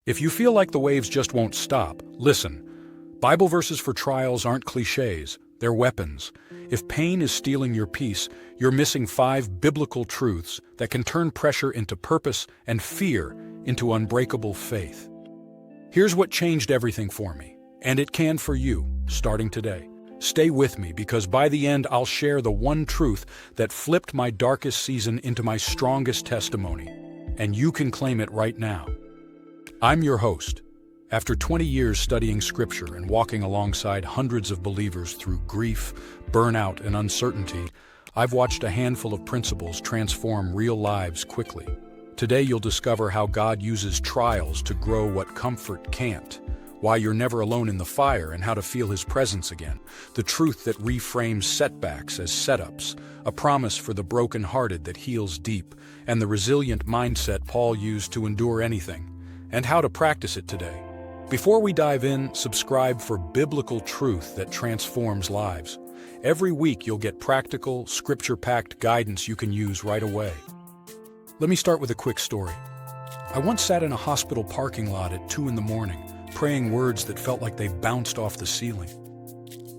If you feel like the waves just won't stop, listen. Bible verses for trials aren't cliches, they're weapons. If pain is stealing your peace, you're missing 5 biblical truths that can turn pressure into purpose and fear into unbreakable faith. Here's what changed everything for me, and it can for you, starting today. Stay with me because by the end I'll share the one truth that flipped my darkest season into my strongest testimony, and you can claim it right now. I'm your host. After 20 years studying Scripture and walking alongside hundreds of believers through grief, burnout, and uncertainty, I've watched a handful of principles transform real lives quickly. Today you'll discover how God uses trials to grow what comfort can't, why you're never alone in the fire and how to feel His presence again, the truth that reframes setbacks as setups, a promise for the brokenhearted that heals deep, and the resilient mindset Paul used to endure anything, and how to practice it today. Before we dive in, subscribe for biblical truth that transforms lives. Every week you'll get practical, scripture-packed guidance you can use right away. Let me start with a quick story. I once sat in a hospital parking lot at 2 a.m, praying words that felt like they bounced off the ceiling.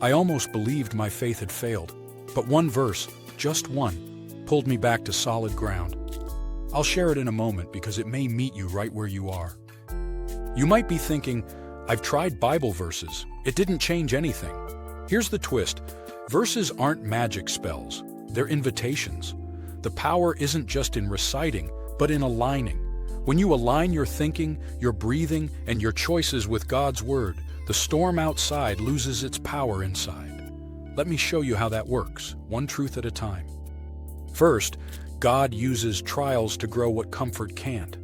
I almost believed my faith had failed, but one verse, just one, pulled me back to solid ground. I'll share it in a moment because it may meet you right where you are. You might be thinking, I've tried Bible verses. It didn't change anything. Here's the twist. Verses aren't magic spells. They're invitations. The power isn't just in reciting, but in aligning. When you align your thinking, your breathing, and your choices with God's Word, the storm outside loses its power inside. Let me show you how that works, one truth at a time. First, God uses trials to grow what comfort can't.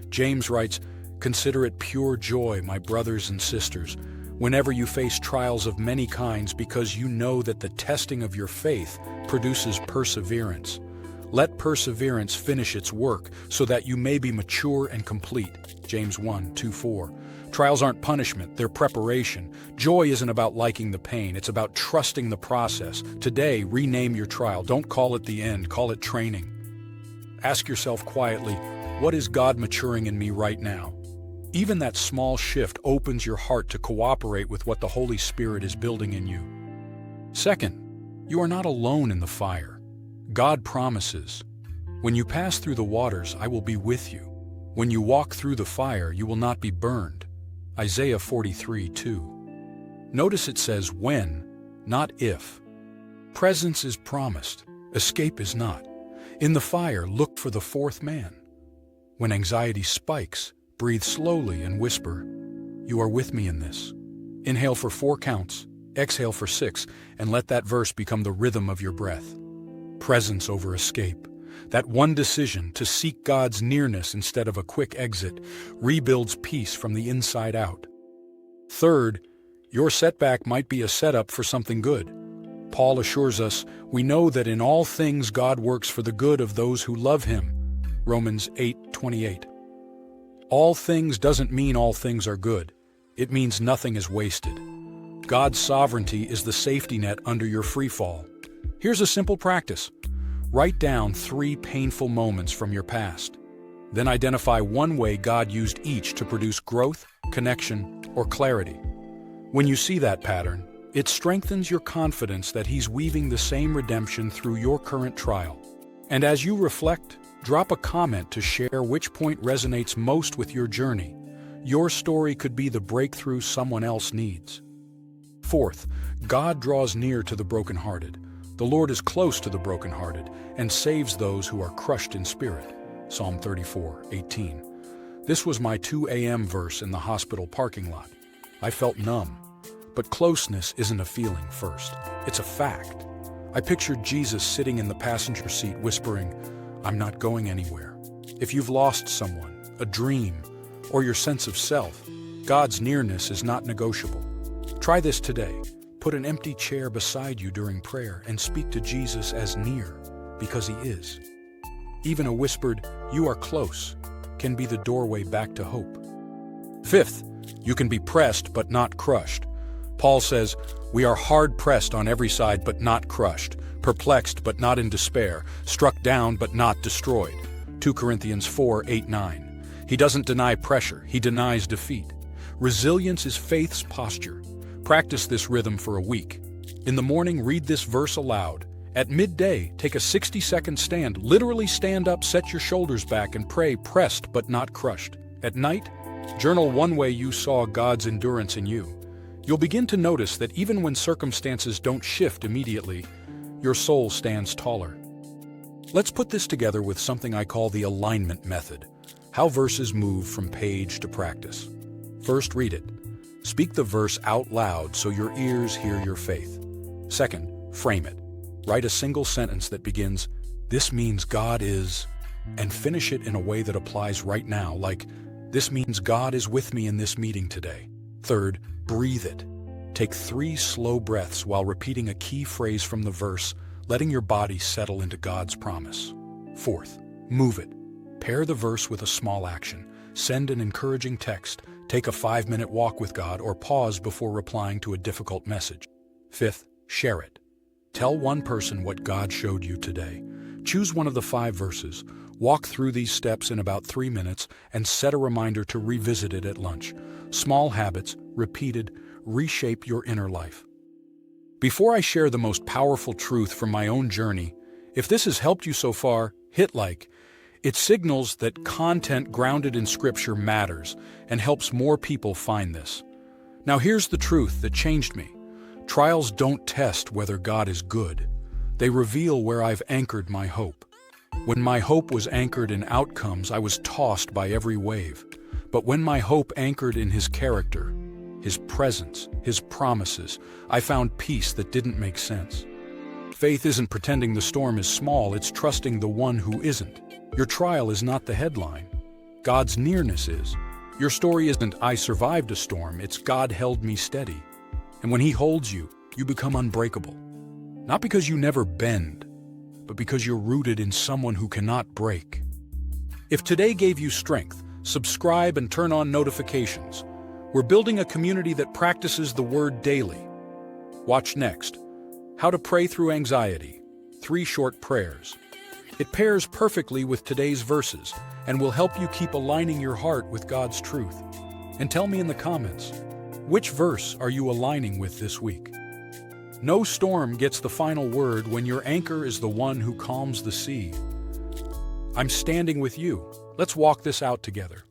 James writes, "Consider it pure joy, my brothers and sisters, whenever you face trials of many kinds, because you know that the testing of your faith produces perseverance. Let perseverance finish its work, so that you may be mature and complete." James 1:2-4. Trials aren't punishment, they're preparation. Joy isn't about liking the pain, it's about trusting the process. Today, rename your trial. Don't call it the end, call it training. Ask yourself quietly, what is God maturing in me right now? Even that small shift opens your heart to cooperate with what the Holy Spirit is building in you. Second, you are not alone in the fire. God promises, "When you pass through the waters, I will be with you. When you walk through the fire, you will not be burned." Isaiah 43:2. Notice it says when, not if. Presence is promised, escape is not. In the fire, look for the fourth man. When anxiety spikes, breathe slowly and whisper, "You are with me in this." Inhale for 4 counts, exhale for 6, and let that verse become the rhythm of your breath. Presence over escape. That one decision to seek God's nearness instead of a quick exit rebuilds peace from the inside out. Third, your setback might be a setup for something good. Paul assures us, "We know that in all things God works for the good of those who love Him." Romans 8:28. All things doesn't mean all things are good. It means nothing is wasted. God's sovereignty is the safety net under your free fall. Here's a simple practice. Write down 3 painful moments from your past. Then identify one way God used each to produce growth, connection, or clarity. When you see that pattern, it strengthens your confidence that He's weaving the same redemption through your current trial. And as you reflect, drop a comment to share which point resonates most with your journey. Your story could be the breakthrough someone else needs. Fourth, God draws near to the brokenhearted. The Lord is close to the brokenhearted and saves those who are crushed in spirit. Psalm 34:18. This was my 2 a.m. verse in the hospital parking lot. I felt numb. But closeness isn't a feeling first. It's a fact. I pictured Jesus sitting in the passenger seat whispering, "I'm not going anywhere." If you've lost someone, a dream, or your sense of self, God's nearness is not negotiable. Try this today. Put an empty chair beside you during prayer and speak to Jesus as near, because He is. Even a whispered, "You are close," can be the doorway back to hope. Fifth, you can be pressed but not crushed. Paul says, "We are hard-pressed on every side but not crushed, perplexed but not in despair, struck down but not destroyed." 2 Corinthians 4:8-9. He doesn't deny pressure, he denies defeat. Resilience is faith's posture. Practice this rhythm for a week. In the morning, read this verse aloud. At midday, take a 60-second stand. Literally stand up, set your shoulders back, and pray, pressed but not crushed. At night, journal one way you saw God's endurance in you. You'll begin to notice that even when circumstances don't shift immediately, your soul stands taller. Let's put this together with something I call the alignment method. How verses move from page to practice. First, read it. Speak the verse out loud so your ears hear your faith. Second, frame it. Write a single sentence that begins, "This means God is," and finish it in a way that applies right now, like, "This means God is with me in this meeting today." Third, breathe it. Take 3 slow breaths while repeating a key phrase from the verse, letting your body settle into God's promise. Fourth, move it. Pair the verse with a small action. Send an encouraging text, take a 5-minute walk with God, or pause before replying to a difficult message. Fifth, share it. Tell one person what God showed you today. Choose one of the 5 verses, walk through these steps in about 3 minutes, and set a reminder to revisit it at lunch. Small habits, repeated, reshape your inner life. Before I share the most powerful truth from my own journey, if this has helped you so far, hit like. It signals that content grounded in Scripture matters and helps more people find this. Now here's the truth that changed me. Trials don't test whether God is good. They reveal where I've anchored my hope. When my hope was anchored in outcomes, I was tossed by every wave. But when my hope anchored in His character, His presence, His promises, I found peace that didn't make sense. Faith isn't pretending the storm is small, it's trusting the one who isn't. Your trial is not the headline. God's nearness is. Your story isn't "I survived a storm," it's "God held me steady." And when He holds you, you become unbreakable. Not because you never bend, but because you're rooted in someone who cannot break. If today gave you strength, subscribe and turn on notifications. We're building a community that practices the Word daily. Watch next. How to pray through anxiety. 3 short prayers. It pairs perfectly with today's verses and will help you keep aligning your heart with God's truth. And tell me in the comments, which verse are you aligning with this week? No storm gets the final word when your anchor is the one who calms the sea. I'm standing with you. Let's walk this out together.